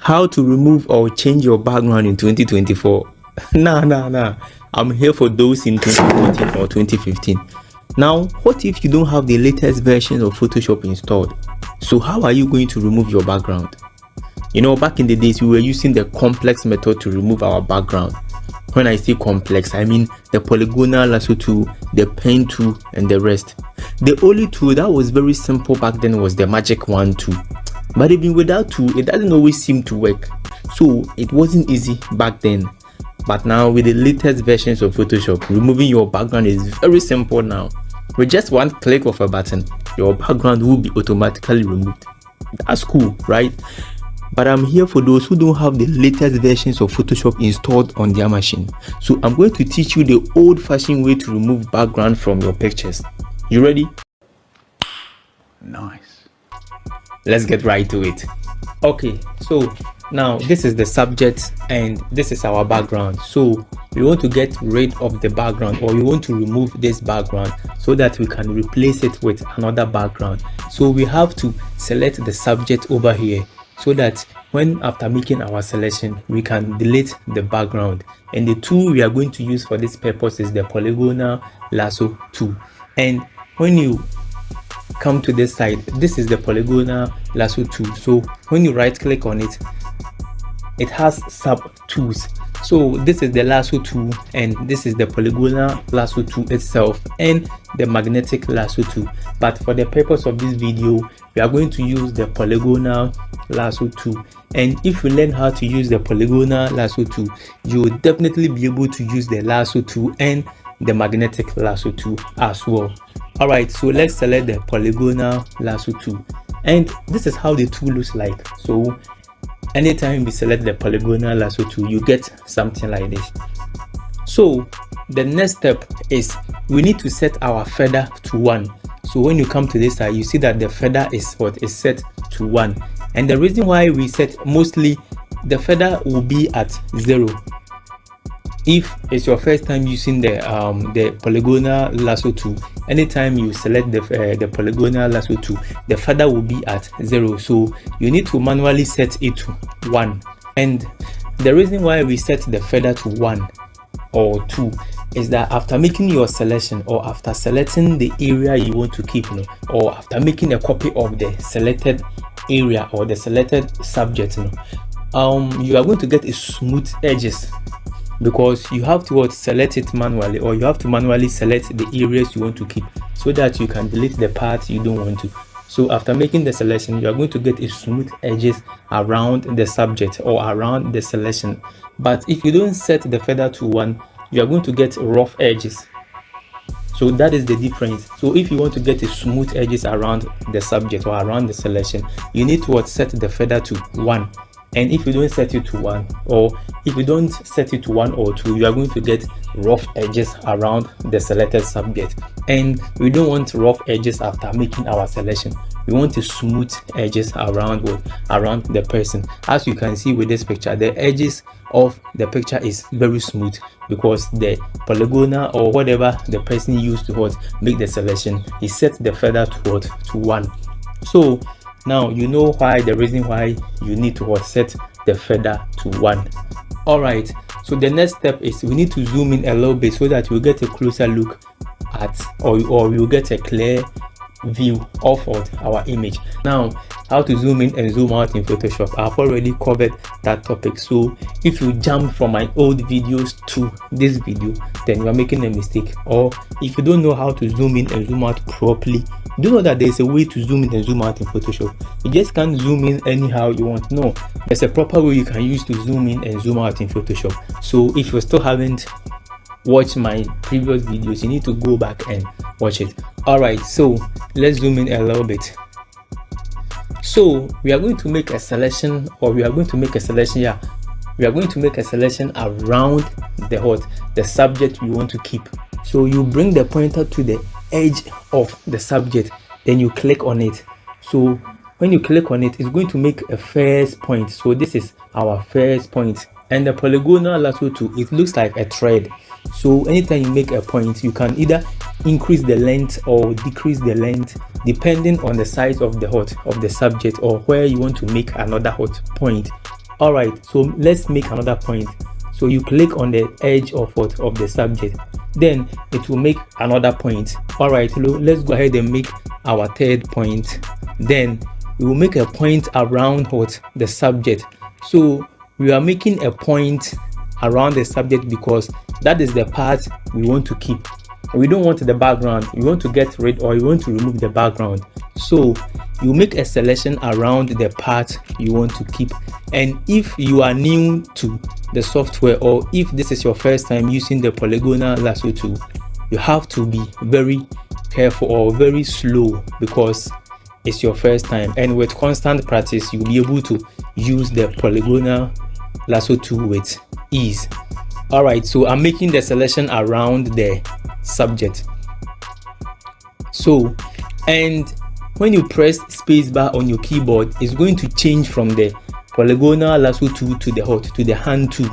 How to remove or change your background in 2024? Nah. I'm here for those in 2014 or 2015. Now, what if you don't have the latest version of Photoshop installed? So how are you going to remove your background? You know, back in the days, we were using the complex method to remove our background. When I say complex, I mean the polygonal lasso tool, the pen tool, and the rest. The only tool that was very simple back then was the magic wand tool. But even with that tool, it doesn't always seem to work. So it wasn't easy back then. But now with the latest versions of Photoshop, removing your background is very simple now. With just one click of a button, your background will be automatically removed. That's cool, right? But I'm here for those who don't have the latest versions of Photoshop installed on their machine. So I'm going to teach you the old-fashioned way to remove background from your pictures. You ready? Nice. Let's get right to it. Okay, so now this is the subject and this is our background. So we want to get rid of the background, or we want to remove this background so that we can replace it with another background. So we have to select the subject over here so that when after making our selection, we can delete the background. And the tool we are going to use for this purpose is the polygonal lasso tool. And when you come to this side, this is the polygonal lasso tool. So when you right click on it, it has sub tools. So this is the lasso tool, and this is the polygonal lasso tool itself, and the magnetic lasso tool. But for the purpose of this video, we are going to use the polygonal lasso tool. And if you learn how to use the polygonal lasso tool, you will definitely be able to use the lasso tool and the magnetic lasso tool as well. All right, so let's select the polygonal lasso tool, and this is how the tool looks like. So anytime we select the polygonal lasso tool, you get something like this. So the next step is we need to set our feather to 1. So when you come to this side, you see that the feather is set to 1, and the reason why we set, mostly the feather will be at 0. If it's your first time using the polygonal lasso tool, anytime you select the polygonal lasso tool, the feather will be at 0. So you need to manually set it to 1. And the reason why we set the feather to 1 or 2 is that after making your selection, or after selecting the area you want to keep, or after making a copy of the selected area or the selected subject, you are going to get a smooth edges, because you have to select it manually, or you have to manually select the areas you want to keep so that you can delete the parts you don't want to. So after making the selection, you are going to get a smooth edges around the subject or around the selection. But if you don't set the feather to 1, you are going to get rough edges. So that is the difference. So if you want to get a smooth edges around the subject or around the selection, you need to set the feather to 1. And if you don't set it to 1, or if you don't set it to 1 or 2, you are going to get rough edges around the selected subject. And we don't want rough edges after making our selection. We want a smooth edges around the person. As you can see with this picture, the edges of the picture is very smooth because the polygonal or whatever the person used to make the selection, he set the feather to 1. So now you know the reason why you need to set the feather to 1. All right, so the next step is we need to zoom in a little bit so that we'll get a closer look at, or we'll get a clear view of our image. Now, how to zoom in and zoom out in Photoshop, I've already covered that topic. So if you jump from my old videos to this video, then you are making a mistake. Or if you don't know how to zoom in and zoom out properly, do know that there's a way to zoom in and zoom out in Photoshop. You just can't zoom in anyhow you want. No, there's a proper way you can use to zoom in and zoom out in Photoshop. So if you still haven't watched my previous videos, you need to go back and watch it. All right, so let's zoom in a little bit. So we are going to make a selection, or we are going to make a selection around the subject we want to keep. So you bring the pointer to the edge of the subject, then you click on it. So when you click on it, it's going to make a first point. So this is our first point, and the polygonal lasso tool, it looks like a thread. So anytime you make a point, you can either increase the length or decrease the length depending on the size of the subject, or where you want to make another hot point. All right, so let's make another point. So you click on the edge of what of the subject, then it will make another point. All right, let's go ahead and make our third point. Then we will make a point around what the subject. So we are making a point around the subject because that is the part we want to keep. We don't want the background. We want to get rid or we want to remove the background. So you make a selection around the part you want to keep. And if you are new to the software, or if this is your first time using the polygonal lasso tool, you have to be very careful or very slow because it's your first time, and with constant practice you'll be able to use the polygonal lasso tool with ease. All right, so I'm making the selection around the subject. So, and when you press spacebar on your keyboard, it's going to change from the polygonal lasso tool to the hand tool.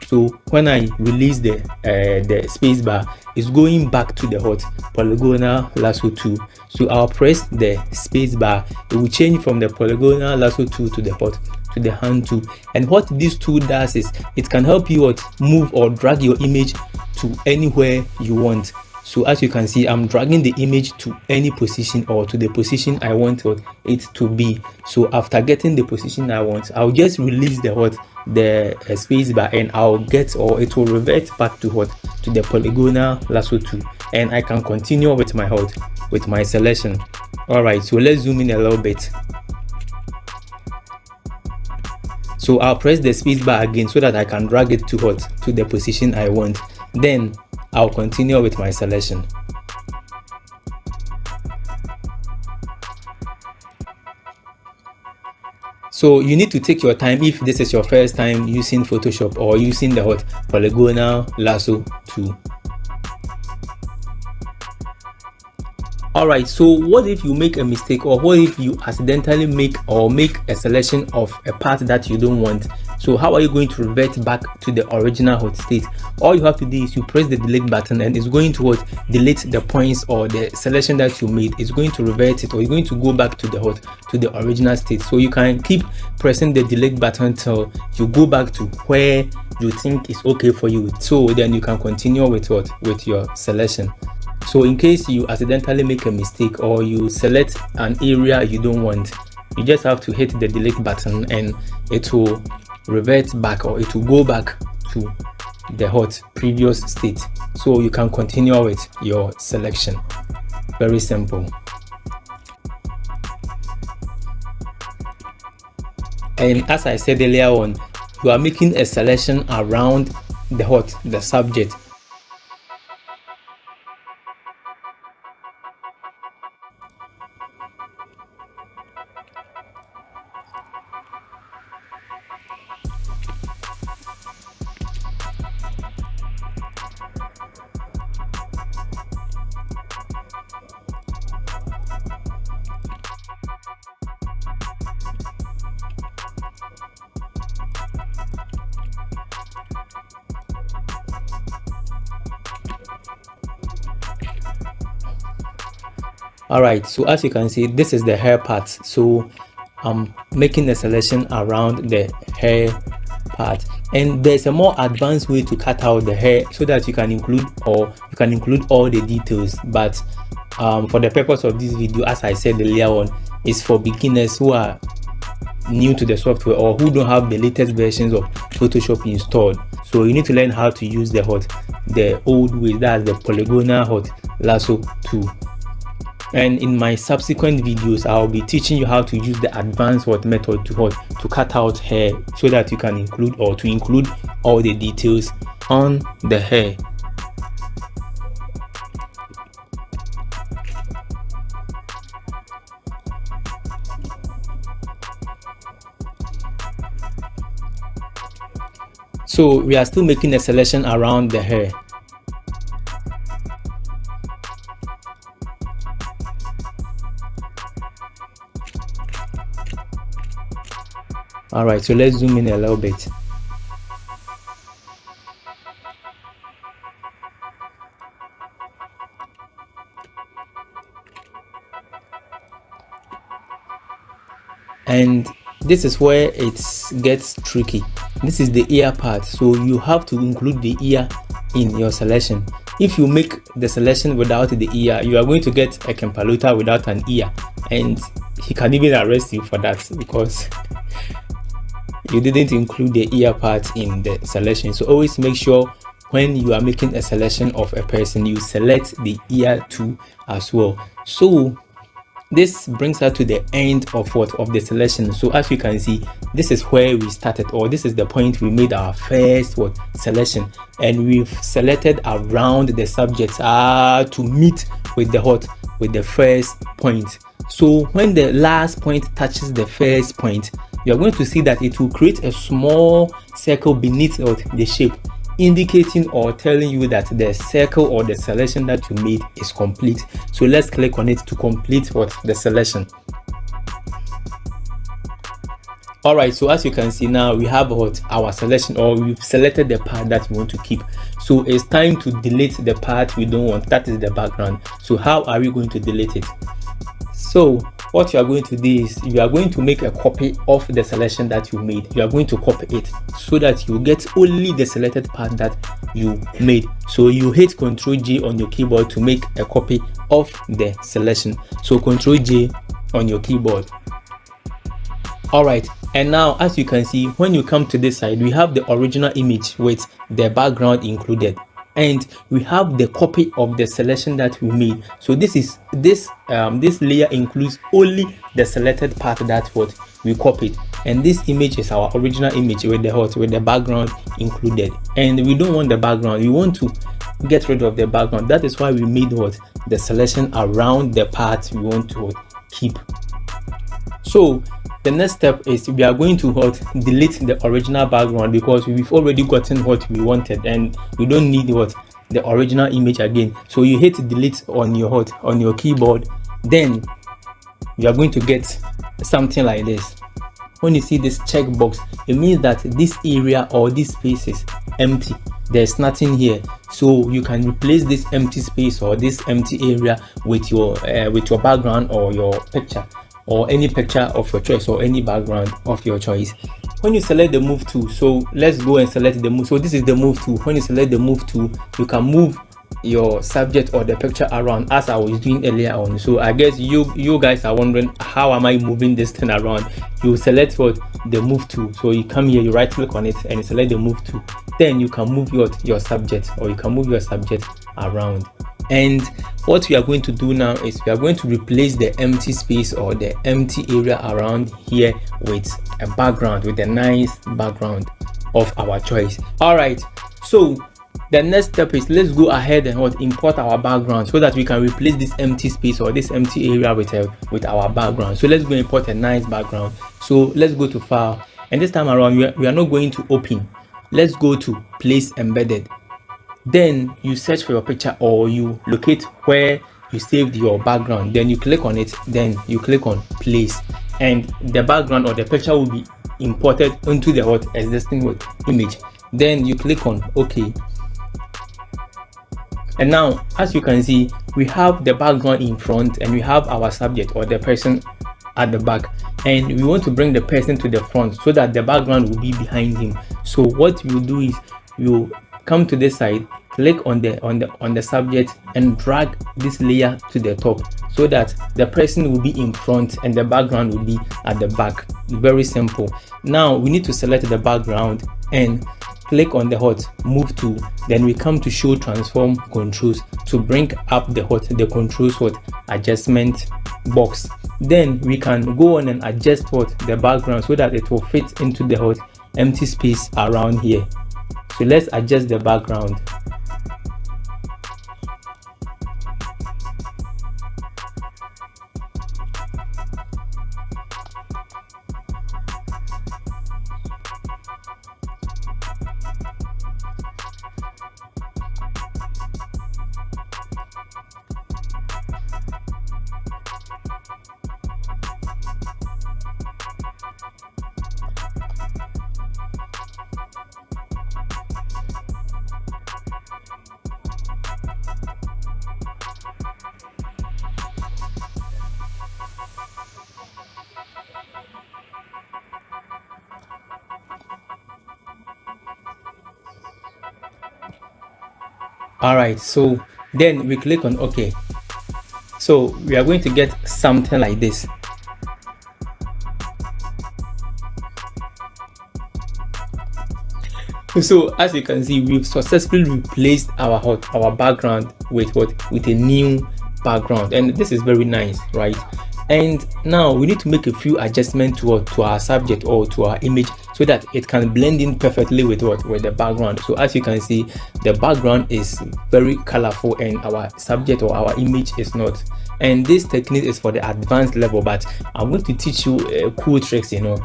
So when I release the spacebar, it's going back to the polygonal lasso tool. So I'll press the spacebar, it will change from the polygonal lasso tool to the hand tool. And what this tool does is it can help you move or drag your image to anywhere you want. So as you can see, I'm dragging the image to any position or to the position I want it to be. So after getting the position I want, I'll just release the space bar, and I'll get, or it will revert back to the polygonal lasso tool, and I can continue with my selection. All right, so let's zoom in a little bit. So I'll press the space bar again so that I can drag it to the position I want. Then I'll continue with my selection. So you need to take your time if this is your first time using Photoshop or using the polygonal lasso tool. All right, so what if you make a mistake, or what if you accidentally make a selection of a part that you don't want? So how are you going to revert back to the original state? All you have to do is you press the delete button, and it's going to delete the points or the selection that you made. It's going to revert it, or you're going to go back to the original state. So you can keep pressing the delete button till you go back to where you think is okay for you. So then you can continue with your selection. So in case you accidentally make a mistake or you select an area you don't want, you just have to hit the delete button and it will revert back, or it will go back to the previous state. So you can continue with your selection. Very simple. And as I said earlier on, you are making a selection around the subject. All right, so as you can see, this is the hair part. So I'm making a selection around the hair part, and there's a more advanced way to cut out the hair so that you can include all the details. But for the purpose of this video, as I said earlier on, is for beginners who are new to the software or who don't have the latest versions of Photoshop installed. So you need to learn how to use the old way, that's the polygonal lasso tool. And in my subsequent videos, I'll be teaching you how to use the advanced method to cut out hair so that you can include all the details on the hair. So we are still making a selection around the hair. All right, so let's zoom in a little bit. And this is where it gets tricky. This is the ear part, so you have to include the ear in your selection. If you make the selection without the ear, you are going to get a Kempaluta without an ear, and he can even arrest you for that because you didn't include the ear part in the selection. So always make sure when you are making a selection of a person, you select the ear too as well. So this brings us to the end of the selection. So as you can see, this is where we started, or this is the point we made our first selection, and we've selected around the subject to meet with the first point. So when the last point touches the first point, you are going to see that it will create a small circle beneath the shape, indicating or telling you that the circle or the selection that you made is complete. So let's click on it to complete the selection. All right, so as you can see now, we have our selection, or we've selected the part that we want to keep. So it's time to delete the part we don't want, that is the background. So how are we going to delete it? So what you are going to do is you are going to make a copy of the selection that you made. You are going to copy it so that you get only the selected part that you made. So you hit Ctrl J on your keyboard to make a copy of the selection. So Ctrl J on your keyboard. All right, and now as you can see, when you come to this side, we have the original image with the background included, and we have the copy of the selection that we made. So this layer includes only the selected part that we copied, and this image is our original image with the background included, and we don't want the background. We want to get rid of the background. That is why we made the selection around the part we want to keep. So the next step is we are going to delete the original background, because we've already gotten what we wanted and we don't need the original image again. So you hit delete on your keyboard, then you are going to get something like this. When you see this checkbox, it means that this area or this space is empty. There's nothing here, so you can replace this empty space or this empty area with your background or your picture, or any picture of your choice, or any background of your choice. When you select the move tool, so let's go and select the move. So this is the move tool. When you select the move tool, you can move your subject or the picture around, as I was doing earlier on. So I guess you guys are wondering, how am I moving this thing around? You select the move tool. So you come here, you right click on it and you select the move tool. Then you can move your subject, or you can move your subject around. And what we are going to do now is we are going to replace the empty space or the empty area around here with a background, with a nice background of our choice. All right, so the next step is let's go ahead and import our background so that we can replace this empty space or this empty area with our background. So let's go import a nice background. So let's go to file, and this time around we are not going to open. Let's go to place embedded. Then you search for your picture, or you locate where you saved your background, then you click on it, then you click on place, and the background or the picture will be imported into the existing image. Then you click on OK, and now as you can see, we have the background in front and we have our subject or the person at the back, and we want to bring the person to the front so that the background will be behind him. So what you do is you come to this side, click on the subject and drag this layer to the top so that the person will be in front and the background will be at the back. Very simple. Now we need to select the background and click on the move tool. Then we come to show transform controls to bring up the controls adjustment box. Then we can go on and adjust the background so that it will fit into the empty space around here. So let's adjust the background. All right, so then we click on OK. So we are going to get something like this. So as you can see, we've successfully replaced our background with a new background, and this is very nice, right? And now we need to make a few adjustments to our subject or to our image so that it can blend in perfectly with the background. So as you can see, the background is very colorful and our subject or our image is not. And this technique is for the advanced level, but I'm going to teach you cool tricks, you know.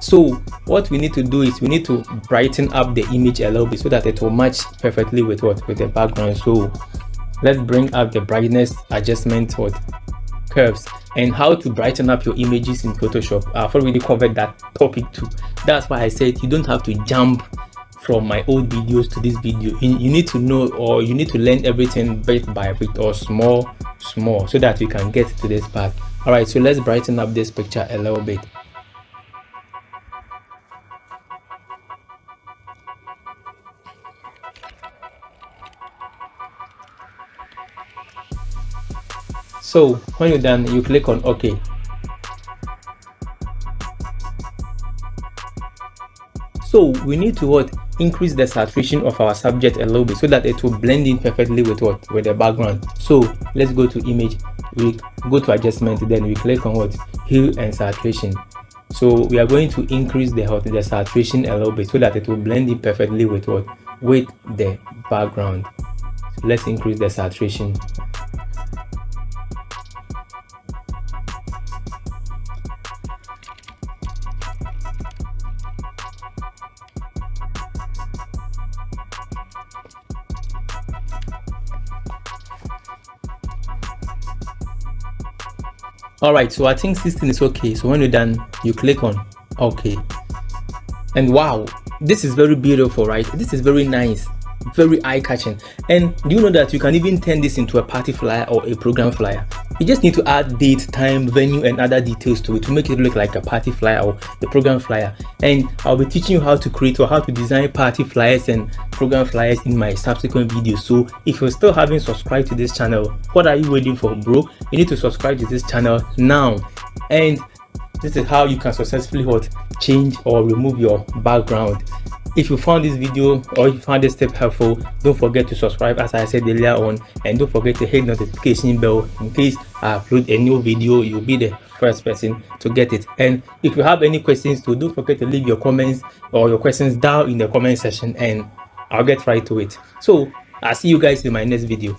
So what we need to do is we need to brighten up the image a little bit so that it will match perfectly with the background. So let's bring up the brightness adjustment curves and how to brighten up your images in Photoshop. I've already covered that topic too. That's why I said you don't have to jump from my old videos to this video. You need to know, or you need to learn everything bit by bit or small so that you can get to this part. All right, so let's brighten up this picture a little bit. So when you're done, you click on OK. So we need to increase the saturation of our subject a little bit so that it will blend in perfectly with the background. So let's go to image, we go to adjustment, then we click on hue and saturation. So we are going to increase the saturation a little bit so that it will blend in perfectly with the background. So let's increase the saturation. All right, so I think 16 is okay. So when you're done, you click on OK. And wow, this is very beautiful, right? This is very nice, very eye-catching. And do you know that you can even turn this into a party flyer or a program flyer? You just need to add date, time, venue, and other details to it to make it look like a party flyer or the program flyer. And I'll be teaching you how to create or how to design party flyers and program flyers in my subsequent videos. So if you still haven't subscribed to this channel, what are you waiting for, bro? You need to subscribe to this channel now. And this is how you can successfully change or remove your background. If you found this video or if you found this tip helpful, don't forget to subscribe as I said earlier on, and don't forget to hit the notification bell in case I upload a new video. You'll be the first person to get it. And if you have any questions too, don't forget to leave your comments or your questions down in the comment section and I'll get right to it. So I'll see you guys in my next video.